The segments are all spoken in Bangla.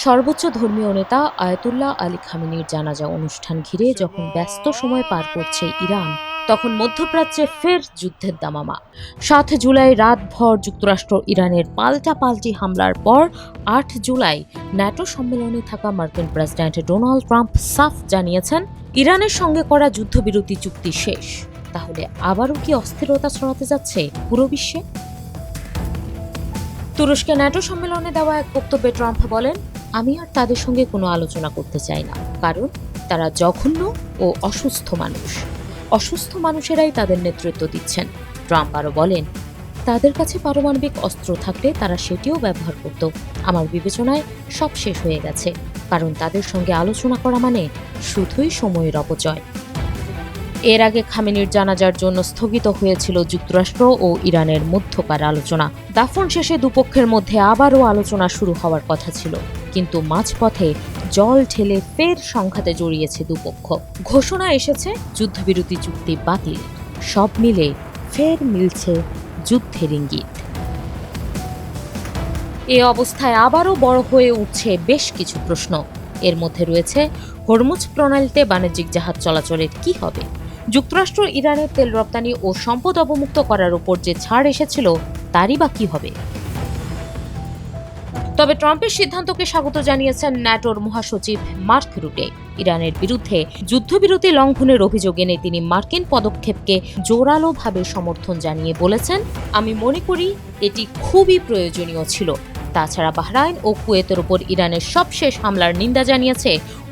সর্বোচ্চ ধর্মীয় নেতা আয়াতুল্লাহ আলী খামেনির জানাজা অনুষ্ঠান ঘিরে যখন ব্যস্ত সময় পার করছে ইরান, তখন মধ্যপ্রাচ্যে ফের যুদ্ধের দামামা। ৭ জুলাই রাতভর যুক্তরাষ্ট্র ইরানের পাল্টাপাল্টি হামলার পর ৮ জুলাই ন্যাটো সম্মেলনে থাকা মার্কিন প্রেসিডেন্ট ডোনাল্ড ট্রাম্প সাফ জানিয়েছেন, ইরানের সঙ্গে করা যুদ্ধবিরতি চুক্তি শেষ। তাহলে আবারও কি অস্থিরতা ছড়াতে যাচ্ছে পুরো বিশ্বে? তুরস্কে ন্যাটো সম্মেলনে দেওয়া এক বক্তব্যে ট্রাম্প বলেন, আমি আর তাদের সঙ্গে কোনো আলোচনা করতে চাই না, কারণ তারা জঘন্য ও অসুস্থ মানুষ। অসুস্থ মানুষেরাই তাদের নেতৃত্ব দিচ্ছেন। ট্রাম্প আরও বলেন, তাদের কাছে পারমাণবিক অস্ত্র থাকলে তারা সেটিও ব্যবহার করত। আমার বিবেচনায় সব শেষ হয়ে গেছে, কারণ তাদের সঙ্গে আলোচনা করা মানে শুধুই সময়ের অপচয়। এর আগে খামেনির জানাজার জন্য স্থগিত হয়েছিল যুক্তরাষ্ট্র ও ইরানের মধ্যকার আলোচনা। দাফন শেষে দুপক্ষের মধ্যে আবারও আলোচনা শুরু হওয়ার কথা ছিল, কিন্তু মাঝপথে জল ঢেলে ফের সংঘাতে জড়িয়েছে দুপক্ষ। ঘোষণা এসেছে যুদ্ধবিরতি চুক্তি বাতিল। সব মিলে ফের মিলছে যুদ্ধের ইঙ্গিত। এ অবস্থায় আবারও বড় হয়ে উঠছে বেশ কিছু প্রশ্ন। এর মধ্যে রয়েছে, হরমুজ প্রণালীতে বাণিজ্যিক জাহাজ চলাচলের কি হবে? যুক্তরাষ্ট্র ইরানের তেল রপ্তানি ও সম্পদ অবমুক্ত করার উপর যে ছাড় এসেছিল, তারই বা কি হবে? তবে ট্রাম্পের সিদ্ধান্তকে স্বাগত জানিয়েছেন ন্যাটোর মহাসচিব মার্ক রুটে। ইরানের বিরুদ্ধে যুদ্ধবিরতি লঙ্ঘনের অভিযোগ এনে তিনি মার্কিন পদক্ষেপকে জোরালোভাবে সমর্থন জানিয়ে বলেছেন, আমি মনে করি এটি খুবই প্রয়োজনীয় ছিল। তাছাড়া বাহরাইন ও কুয়েতের উপর ইরানের সবশেষ হামলার নিন্দা জানিয়েছে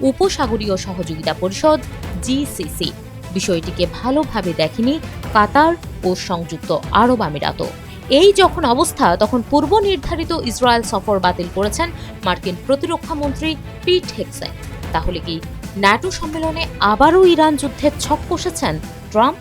উপসাগরীয় সহযোগিতা পরিষদ জিসিসি। বিষয়টিকে ভালোভাবে দেখেনি কাতার ও সংযুক্ত আরব আমিরাতও। এই যখন অবস্থা, তখন পূর্ব নির্ধারিত ইসরায়েল সফর বাতিল করেছেন মার্কিন প্রতিরক্ষা মন্ত্রী পিট হেগসেট। তাহলে কি ন্যাটো সম্মেলনে আবারও ইরান যুদ্ধের ছক কষেছেন ট্রাম্প?